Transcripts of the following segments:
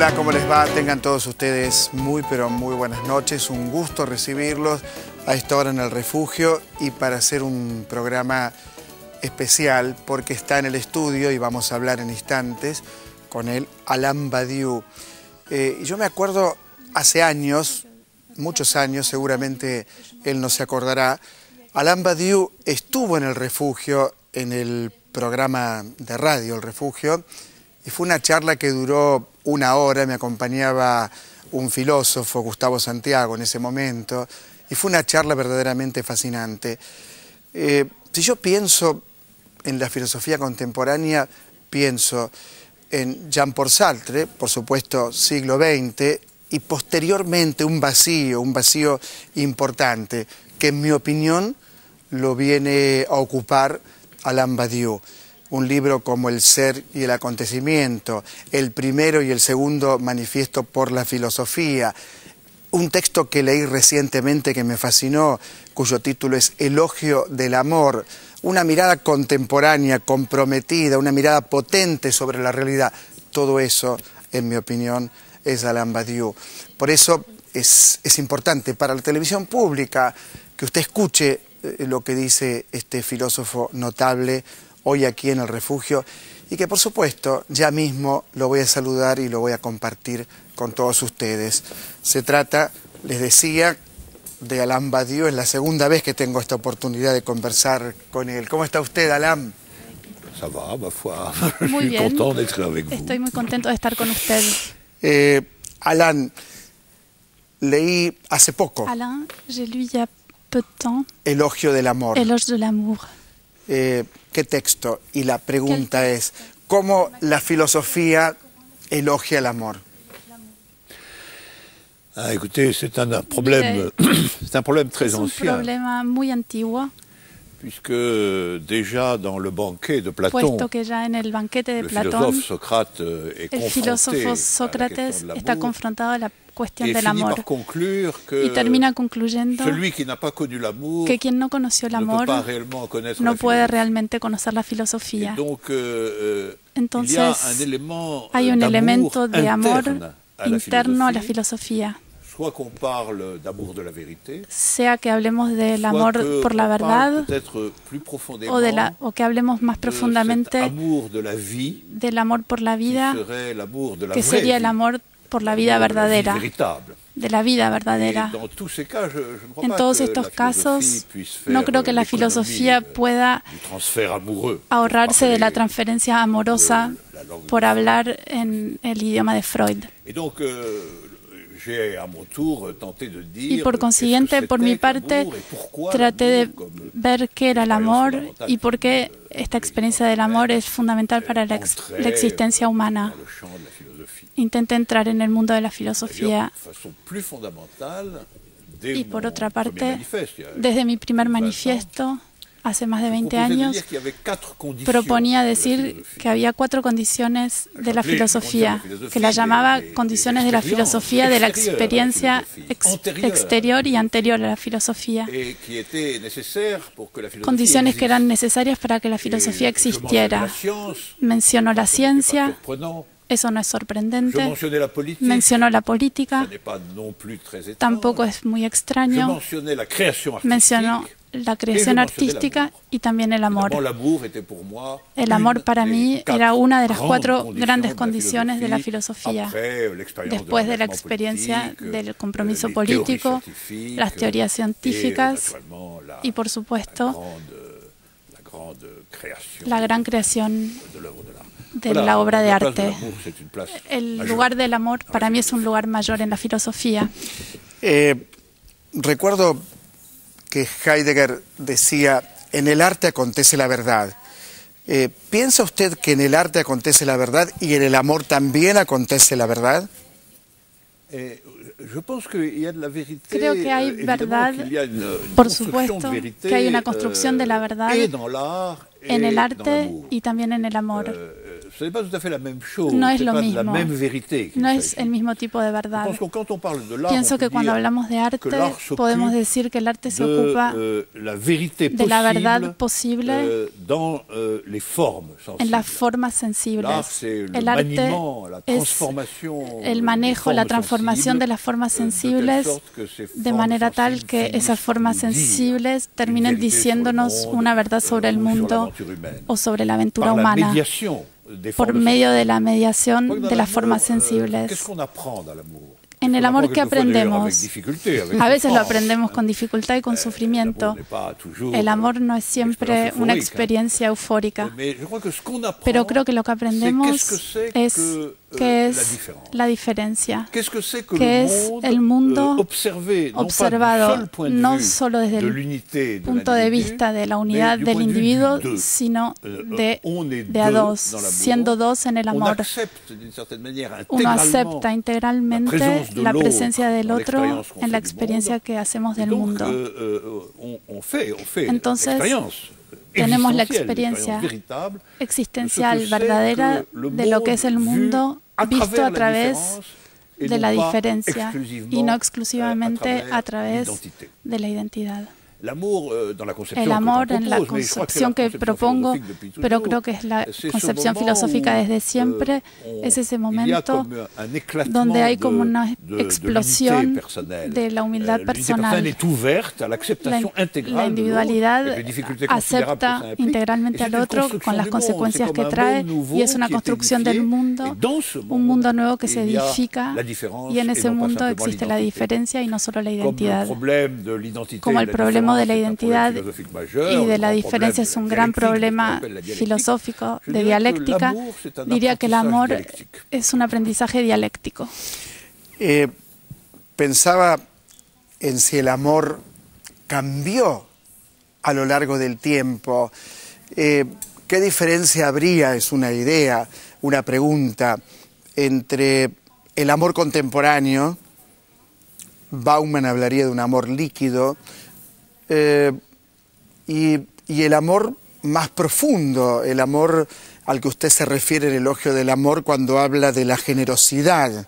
Hola, ¿cómo les va? Tengan todos ustedes muy, pero muy buenas noches. Un gusto recibirlos a esta hora en el refugio y para hacer un programa especial porque está en el estudio y vamos a hablar en instantes con él, Alain Badiou. Yo me acuerdo hace años, muchos años, seguramente él no se acordará, Alain Badiou estuvo en el refugio, en el programa de radio El Refugio, y fue una charla que duró una hora, me acompañaba un filósofo, Gustavo Santiago, en ese momento, y fue una charla verdaderamente fascinante. Si yo pienso en la filosofía contemporánea, pienso en Jean-Paul Sartre, por supuesto siglo XX, y posteriormente un vacío importante, que en mi opinión lo viene a ocupar Alain Badiou. Un libro como El ser y el acontecimiento, el primero y el segundo manifiesto por la filosofía, un texto que leí recientemente que me fascinó, cuyo título es Elogio del amor, una mirada contemporánea, comprometida, una mirada potente sobre la realidad. Todo eso, en mi opinión, es Alain Badiou. Por eso es importante para la televisión pública que usted escuche lo que dice este filósofo notable hoy aquí en el refugio y que por supuesto ya mismo lo voy a saludar y lo voy a compartir con todos ustedes. Se trata, les decía, de Alain Badiou. Es la segunda vez que tengo esta oportunidad de conversar con él. ¿Cómo está usted, Alain? Ça va, ma foi. Muy bien. Content d'être avec vous. Estoy muy contento de estar con usted. Alain, leí hace poco Alain, j'ai lu il y a peu de temps Elogio del amor. Éloge de l'amour. ¿Qué texto? Y la pregunta es, ¿cómo la filosofía elogia el amor? Ah, écoutez, c'est un problème très Es un ancien, problema muy antiguo, puisque déjà dans le banquet de Platon, puesto que ya en el banquete de le Platón, philosophe Socrate est el confronté filósofo à la Sócrates question de está l'amour confrontado a la cuestión et del finit amor par conclure y que termina concluyendo celui qui n'a pas connu l'amour que quien no conoció el ne peut amor pas réellement connaître no la puede philosophie. realmente conocer la filosofía. Et donc, il y Entonces, a un élément hay un d'amour elemento de amor interne à la interno a la philosophie, filosofía. soit qu'on parle d'amour de la vérité, Sea que hablemos del soit amor que por la on parle verdad peut-être plus profondément o que hablemos más de profundamente cet amour de la vie, del amor por la qui vida, serait l'amour de la que vraie sería el vie, amor por la vida l'amour de la vie verdadera, véritable. de la vida Et verdadera. dans tous ces cas, je ne crois En pas todos que estos la casos, philosophie puisse faire no creo que la l'économie, filosofía pueda du transfert amoureux. ahorrarse de la Parler transferencia amorosa la langue por de hablar en el idioma de Freud. Et donc, j'ai à mon tour tenté de dire Y por consiguiente, qu'est-ce que por mi c'était parte, l'amour et pourquoi traté de l'amour comme ver qué era el amor expérience y por qué fondamentale esta experiencia del amor es fundamental para la existencia humana. dans le champ de la philosophie. Intenté entrar en el mundo de la D'ailleurs, filosofía de façon plus fondamentale, dès y por mon otra premier parte, manifeste, il y a desde mi primer 20 ans, manifiesto, hace más de 20 proposé de años, dire qu'il y avait 4 conditions proponía de la decir philosophie. que había 4 condiciones de la J'appelais filosofía, conditions de la que la philosophie llamaba des condiciones de la expériences filosofía, de la extérieures à la experiencia philosophie, antérieures exterior y anterior a la filosofía. et qui étaient nécessaires pour que la philosophie Condiciones que eran existe. necesarias para que la filosofía Et je mentionnais existiera. la science, Mencionó la ce n'était pas ciencia, surprenant. eso no es Je sorprendente. mentionnais la politique, Mencionó la ça política, n'est pas non plus très étrange. tampoco es muy Je extraño. mentionnais la création artistique. Mencionó la creación artística y también el amor. Évidemment, l'amour était pour moi El amor para une mí des quatre era una de las 4 grandes grandes condiciones de la filosofía. filosofía. Après, l'expérience Después de la l'engagement experiencia politique, del compromiso les político, théories scientifiques, las teorías científicas naturellement, y por supuesto la grande création la gran creación de l'œuvre de l'art. de Voilà, la obra de la place de arte. l'amour, c'est une place El majeure. lugar del amor para mí es un lugar mayor en la filosofía. Recuerdo que Heidegger decía, en el arte acontece la verdad. ¿Piensa usted que en el arte acontece la verdad y en el amor también acontece la verdad? Je pense qu'il y a de la vérité, Creo que hay évidemment verdad, qu'il y a une por construction supuesto, de vérité, que hay una construcción de la verdad et dans l'art en et el dans arte l'amour. y también en el amor. no es lo mismo, no es el mismo tipo de verdad. Pienso que cuando hablamos de arte podemos decir que el arte se ocupa de la verdad posible en las formas sensibles. El arte es el manejo, la transformación de las formas sensibles de manera tal que esas formas sensibles terminen diciéndonos una verdad sobre el mundo o sobre la aventura humana por medio de la mediación de las formas sensibles. En el amor que aprendemos, a veces lo aprendemos con dificultad y con sufrimiento. El amor no es siempre una experiencia eufórica, pero creo que lo que aprendemos es qué es la diferencia, qué es el mundo observado no solo desde el punto de vista de la unidad del individuo, sino de a dos, siendo dos en el amor. Uno acepta integralmente la presencia del otro en la experiencia que hacemos del mundo. Entonces, tenemos la experiencia existencial verdadera de lo que es el mundo visto a través de la diferencia y no exclusivamente a través de la identidad. El amor en la concepción que propongo, pero creo que es la concepción filosófica desde siempre, es ese momento donde hay como una explosión de la humildad personal. La individualidad acepta integralmente al otro con las consecuencias que trae y es una construcción del mundo, un mundo nuevo que se edifica y en ese mundo existe la diferencia y no solo la identidad. Como el problema de la identidad y de la diferencia es un gran problema filosófico de dialéctica, diría que el amor es un aprendizaje dialéctico. Pensaba en si el amor cambió a lo largo del tiempo. ¿Qué diferencia habría, es una idea, una pregunta, entre el amor contemporáneo, Bauman hablaría de un amor líquido, y el amor más profundo, el amor al que usted se refiere, el elogio del amor, cuando habla de la generosidad,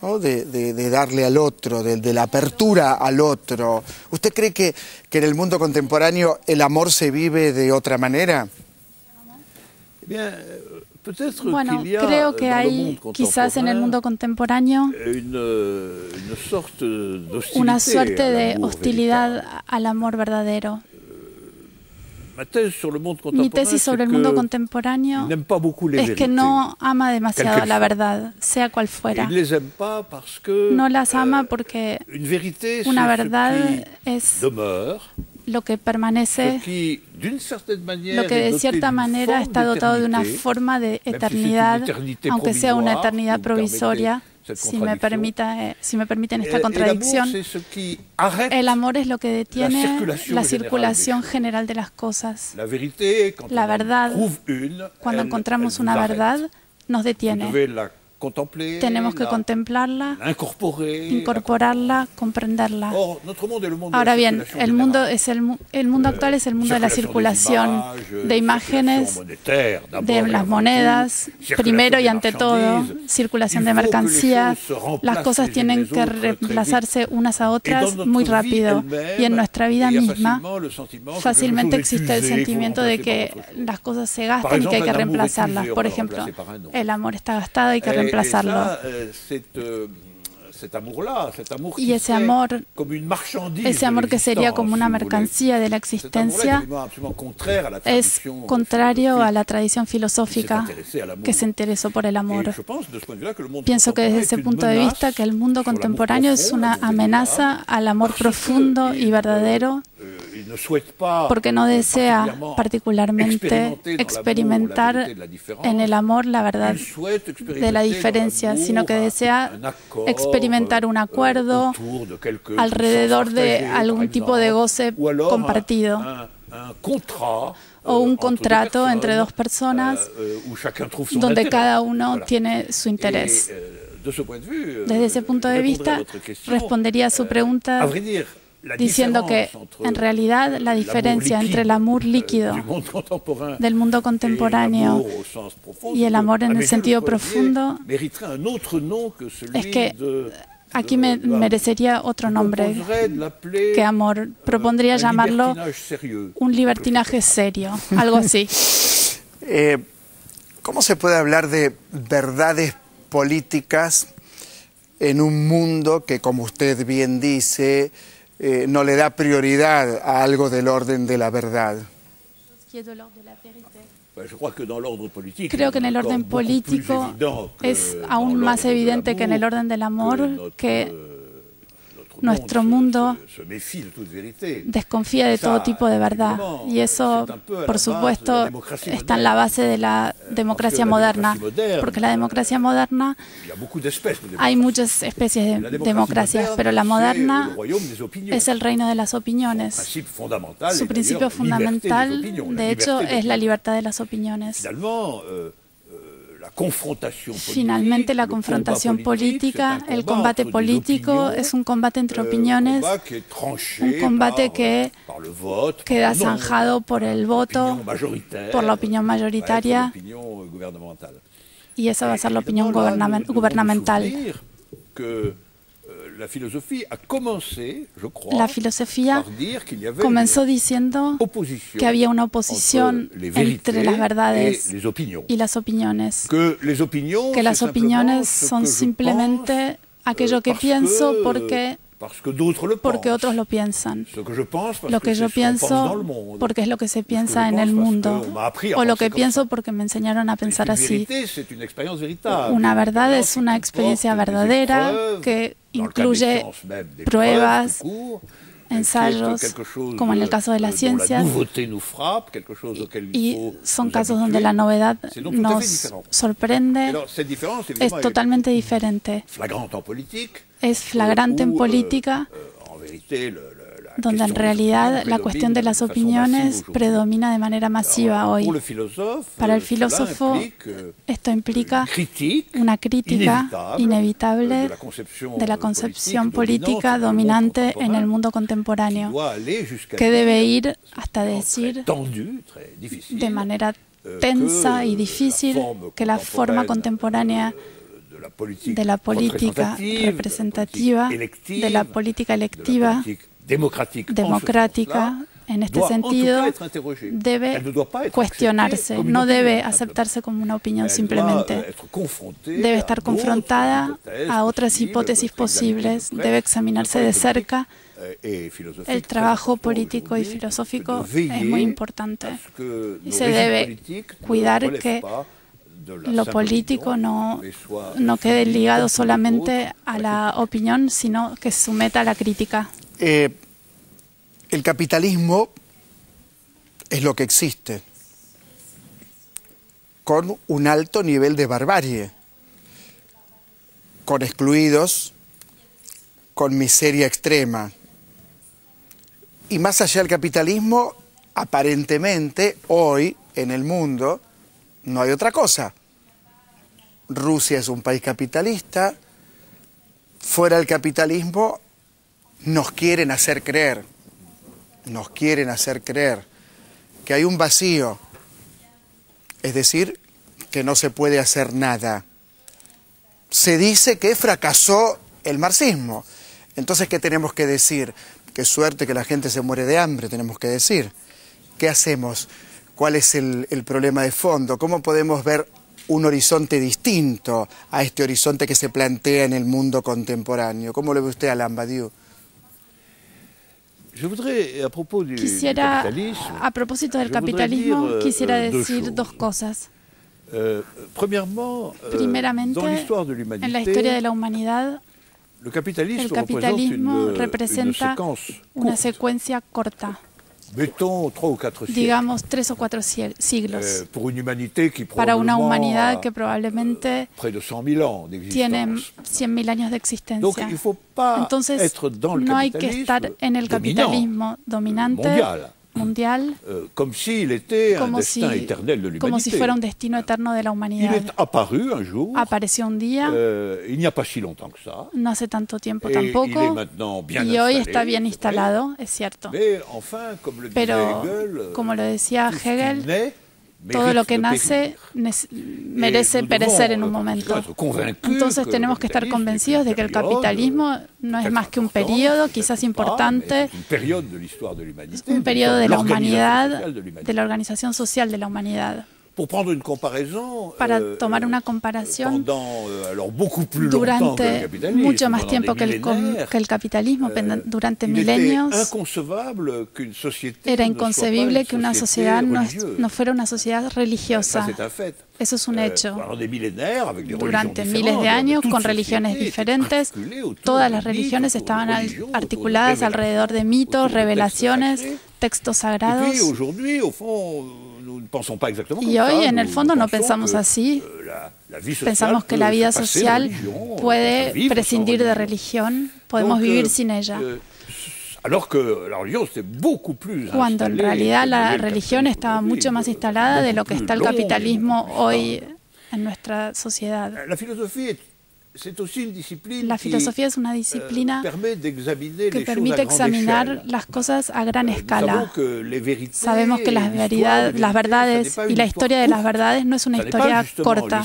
¿no? de darle al otro, de la apertura al otro? ¿Usted cree que en el mundo contemporáneo el amor se vive de otra manera? Bueno, creo que hay quizás en el mundo contemporáneo una suerte de hostilidad al amor verdadero. Mi tesis sobre el mundo contemporáneo es que no ama demasiado la verdad, sea cual fuera. No las ama porque una verdad es lo que permanece, lo que de cierta manera está dotado de una forma de eternidad, aunque sea una eternidad provisoria, si me permiten esta contradicción. El amor es lo que detiene la circulación general de las cosas. La verdad, cuando encontramos una verdad, nos detiene. Tenemos que contemplarla, incorporarla, comprenderla. Ahora bien, el mundo actual es el mundo de la circulación de imágenes, de las monedas, primero y ante todo, circulación de mercancías. Las cosas tienen que reemplazarse unas a otras muy rápido. Y en nuestra vida misma, fácilmente existe el sentimiento de que las cosas se gastan y que hay que reemplazarlas. Por ejemplo, el amor está gastado y hay que reemplazarlo. Y ese amor que sería como una mercancía de la existencia es contrario a la tradición filosófica que se interesó por el amor. Pienso que desde ese punto de vista que el mundo contemporáneo es una amenaza al amor profundo y verdadero, porque no desea particularmente experimentar en el amor la verdad de la diferencia, sino que desea experimentar un acuerdo alrededor de algún tipo de goce compartido o un contrato entre dos personas donde cada uno tiene su interés. Desde ese punto de vista, respondería a su pregunta diciendo que en realidad la diferencia entre el amor líquido del mundo contemporáneo y el amor en el sentido profundo es que aquí merecería otro nombre que amor. Propondría llamarlo un libertinaje serio, algo así. ¿Cómo se puede hablar de verdades políticas en un mundo que, como usted bien dice, no le da prioridad a algo del orden de la verdad? Creo que en el orden político es aún más evidente que en el orden del amor que nuestro mundo desconfía de todo tipo de verdad. Y eso, por supuesto, está en la base de la democracia moderna. Porque la democracia moderna, hay muchas especies de democracias, pero la moderna es el reino de las opiniones. Su principio fundamental, de hecho, es la libertad de las opiniones. Finalmente, la confrontación política, el combate político es un combate entre opiniones, un combate que queda zanjado por el voto, por la opinión mayoritaria, y esa va a ser la opinión gubernamental. La filosofía comenzó diciendo que había una oposición entre las verdades y las opiniones, que las opiniones son simplemente aquello que pienso porque otros lo piensan. Lo que yo pienso porque es lo que se piensa en el mundo. O lo que pienso porque me enseñaron a pensar así. Una verdad es una experiencia verdadera que incluye pruebas, ensayos, como en el caso de las ciencias, y son casos donde la novedad nos sorprende. Es totalmente diferente. Es flagrante en política, donde en realidad la cuestión de las opiniones predomina de manera masiva hoy. Para el filósofo, esto implica una crítica inevitable de la concepción política dominante en el mundo contemporáneo, que debe ir hasta decir de manera tensa y difícil que la forma contemporánea de la política representativa, de la política electiva, democrática, en este sentido, debe cuestionarse, no debe aceptarse como una opinión simplemente. Debe estar confrontada a otras hipótesis posibles, debe examinarse de cerca. El trabajo político y filosófico es muy importante y se debe cuidar que lo político no quede ligado solamente a la opinión, sino que se someta a la crítica. El capitalismo es lo que existe, con un alto nivel de barbarie, con excluidos, con miseria extrema. Y más allá del capitalismo, aparentemente, hoy en el mundo, no hay otra cosa. Rusia es un país capitalista. Fuera del capitalismo nos quieren hacer creer que hay un vacío, es decir, que no se puede hacer nada. Se dice que fracasó el marxismo. Entonces, ¿qué tenemos que decir? Qué suerte que la gente se muere de hambre, tenemos que decir. ¿Qué hacemos? ¿Cuál es el problema de fondo? ¿Cómo podemos ver un horizonte distinto a este horizonte que se plantea en el mundo contemporáneo? ¿Cómo lo ve usted, Alain Badiou? Quisiera, a propósito del capitalismo, quisiera decir dos cosas. Primeramente, en la historia de la humanidad, el capitalismo representa una secuencia corta. Digamos 3 o 4 siglos, para una humanidad que probablemente tiene 100.000 años de existencia. Entonces, no hay que estar en el capitalismo dominante mundial como si fuera un destino eterno de la humanidad. Apareció un día, no hace tanto tiempo tampoco, y hoy está bien instalado, es cierto. Pero, como lo decía Hegel, todo lo que nace merece perecer en un momento. Entonces tenemos que estar convencidos de que el capitalismo no es más que un periodo, quizás importante, un periodo de la humanidad, de la organización social de la humanidad. Para tomar una comparación, durante mucho más tiempo que el capitalismo, durante milenios, era inconcebible que una sociedad no fuera una sociedad religiosa. Eso es un hecho. Durante miles de años, con religiones diferentes, todas las religiones estaban articuladas alrededor de mitos, revelaciones, textos sagrados. Y hoy, en el fondo, no pensamos así. Pensamos que la vida social puede prescindir de religión, podemos vivir sin ella. Cuando en realidad la religión estaba mucho más instalada de lo que está el capitalismo hoy en nuestra sociedad. La filosofía es una disciplina que permite examinar las cosas a gran escala. Sabemos que las verdades y la historia de las verdades no es una historia corta,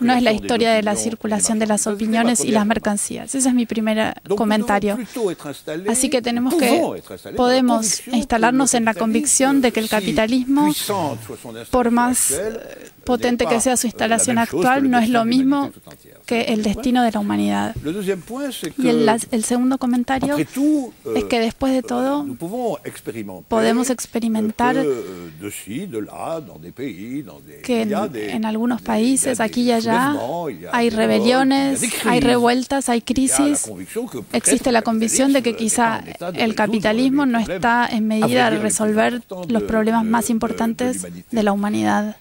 no es la historia de la circulación de las opiniones y las mercancías. Ese es mi primer comentario. Así que podemos instalarnos en la convicción de que el capitalismo, por más potente que sea su instalación actual, no es lo mismo que el destino de la humanidad. Y el segundo comentario es que después de todo podemos experimentar que en algunos países, aquí y allá, hay rebeliones, hay revueltas, hay crisis. Existe la convicción de que quizá el capitalismo no está en medida de resolver los problemas más importantes de la humanidad.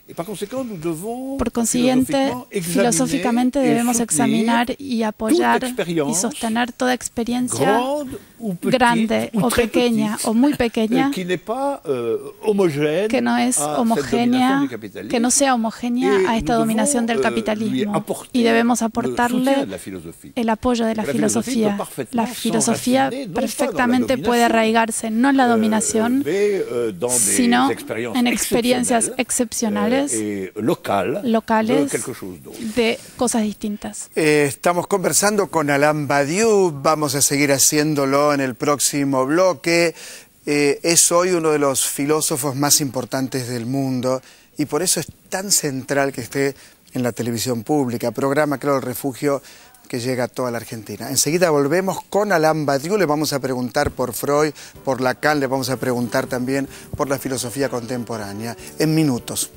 Por consiguiente, filosóficamente debemos examinar y apoyar y sostener toda experiencia grande o pequeña o muy pequeña que no es homogénea, que no sea homogénea a esta dominación del capitalismo. Y debemos aportarle el apoyo de la filosofía. La filosofía perfectamente puede arraigarse no en la dominación, sino en experiencias excepcionales, locales, de cosas distintas. Estamos conversando con Alain Badiou, vamos a seguir haciéndolo en el próximo bloque. Es hoy uno de los filósofos más importantes del mundo y por eso es tan central que esté en la televisión pública. Programa, creo, El Refugio, que llega a toda la Argentina. Enseguida volvemos con Alain Badiou, le vamos a preguntar por Freud, por Lacan, le vamos a preguntar también por la filosofía contemporánea, en minutos.